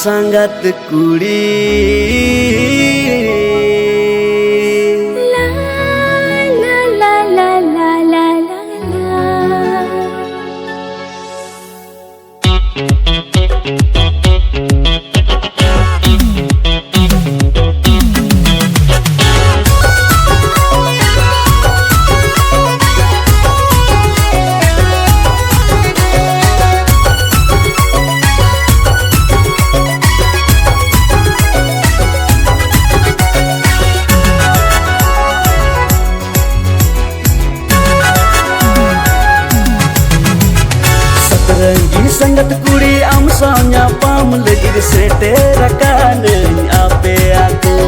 sangat kuri la la la la la la la Renggi sangat kuri am soalnya pam lagi seterakan ape aku.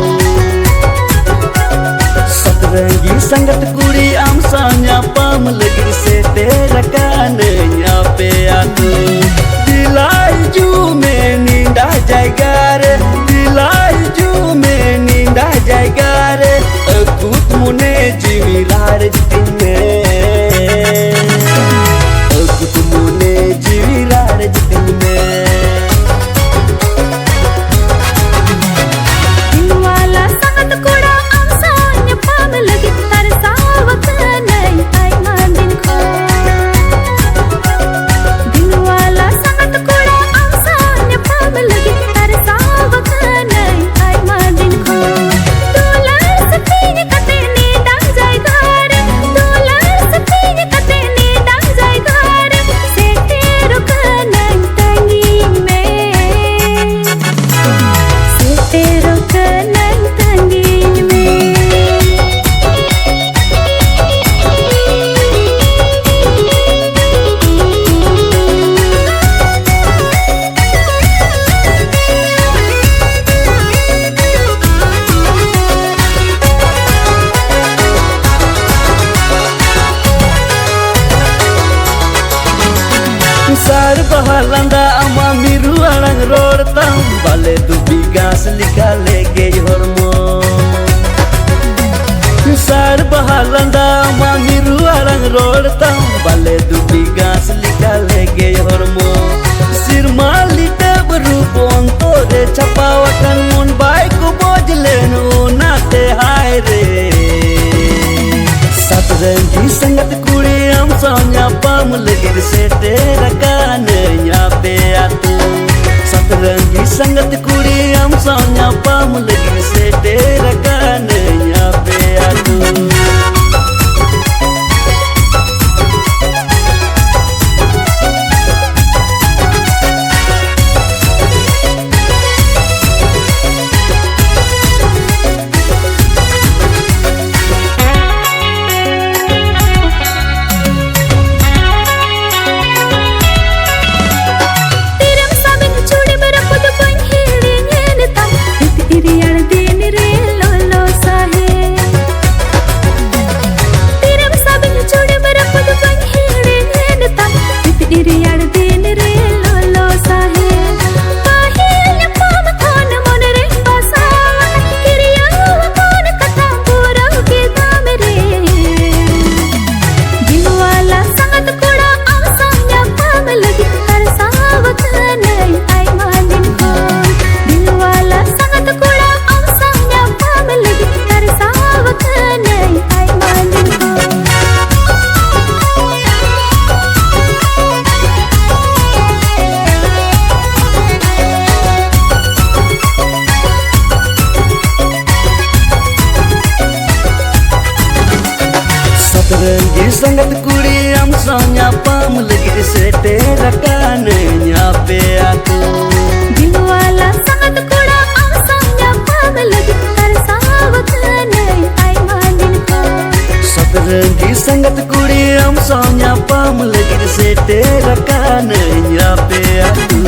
Renggi sangat kuri am soalnya pam lagi seterakan ape aku. Dilaju menindah jaigare, dilaju menindah jaigare, aku mune jiwilar jitine. Sar bahalanda ama miru alang ror tam bale dubi gas lika lege hormo. Sar bahalanda ama miru alang ror tam bale dubi gas lika lege hormo. Sirmali te berupon to de chapawakan mon bai ko bojlen nate hai re. Renggi sangat kuri am soalnya pam lagi seterakan ape aku. Renggi sangat kuri am soalnya pam lagi seterakan ape aku. Renggi sangat kuri am soalnya pam lagi seterakan ape aku. Dilwala sangat kuda am soalnya pam lagi tersawakan ai malin ko. Renggi sangat kuri am soalnya pam lagi seterakan ape aku.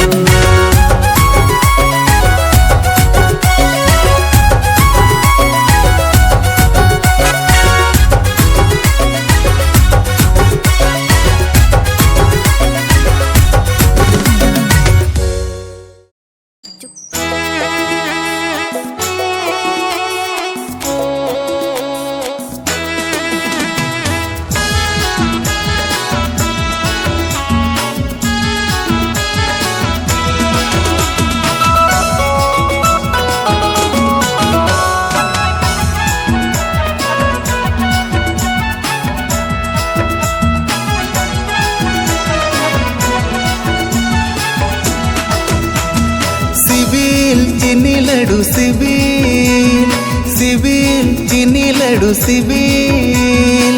चीनी लड्डू CIBIL CIBIL चीनी लड्डू CIBIL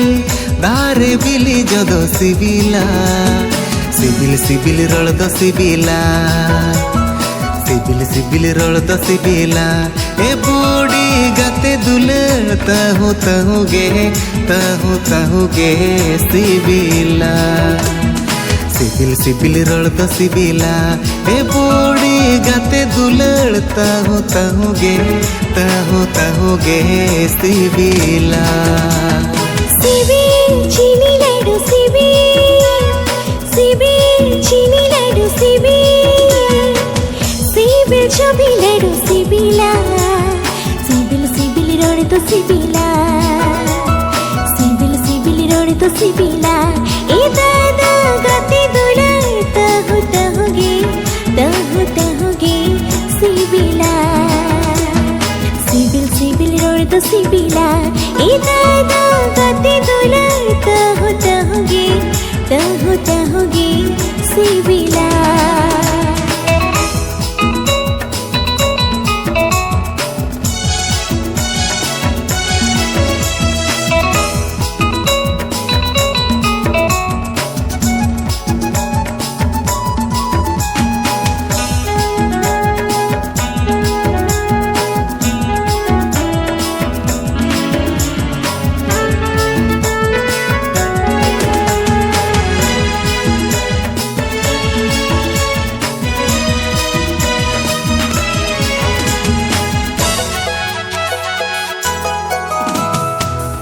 दारे बिली जदो सिबिला CIBIL CIBIL role दो सिबिला CIBIL CIBIL role दो सिबिला ए बूढ़ी गाते दुलर तहु गे सिबिला CIBIL CIBIL role दो सिबिला ए बूढ़ी गाते दुलर तहु गे सिबिला सिबिल चीनी लड्डू सिबिल सिबिल चीनी लड्डू सिबिल सिबिल चबी लड्डू सिबिला सिबिल सिबिल रोड तो सिबिला सिबिल सिबिल रोड तो सिबिला ए दादा गाते दुलर तहु गे सिबिला सिबिल सिबिल रोड तो सिबिला ए दादा गाते दुलर तहु गे सिबिला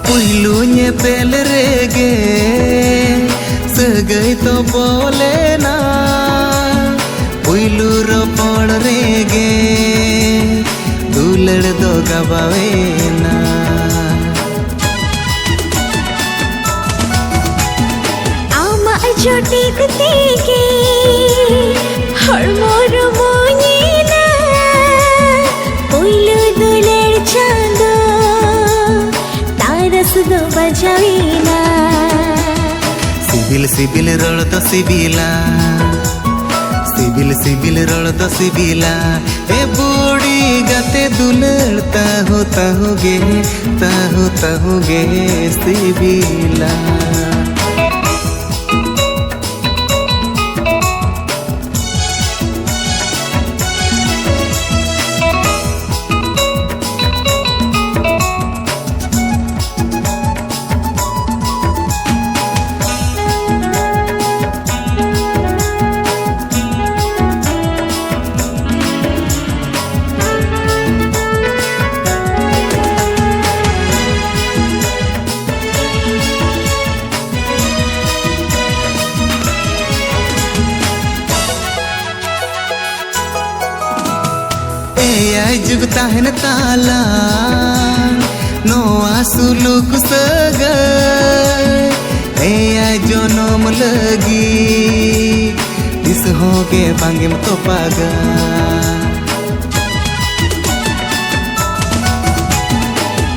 पहिलू पेल रेगे सगई तो बोले ना पहिलू रोपण रेगे दुलड़ दो गबावे ना आमा छोटी तेगे हर मोर मोनीना पहिलू दुलड़ चांदो तारस दो बजावीना सिबिल सिबिल रोल दो सिबिला सिबिल सिबिल रोल दो सिबिला ए बूढ़ी गाते दुलड़ तहु गे सिबिला जुग ताहन ताला नो आसुलुक सग जनम लगी इस होगे बांगेम तो पागा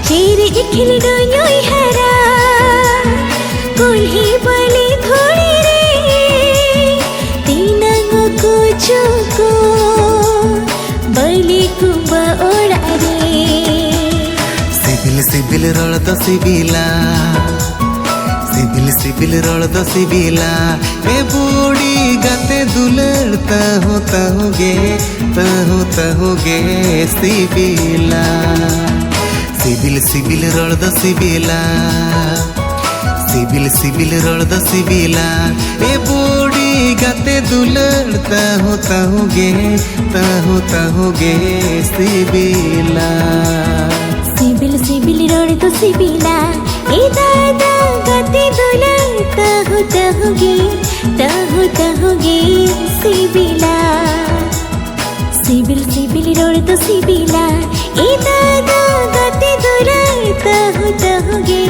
चेरी इखिल डोयोई हरा कोल्ही बली थोड़ी रे तीनंगो को चुको बली कुबा ओड़ा रे सिबिल सिबिल रोल दो सिबिला सिबिल सिबिल रोल दो सिबिला ए बूढ़ी गाते दुलड़ तहु गे सिबिला सिबिल सिबिल रोल दो सिबिला सिबिल सिबिल रोल दो सिबिला ए बूढ़ी गाते दुलड़ तहु गे सिबिला सिबिल सिबिल रोड तो सिबिला ए दादा गाते दुलड़ तहु गे सिबिला सिबिल सिबिल रोड तो सिबिला ए दादा गाते दुलड़ तहु गे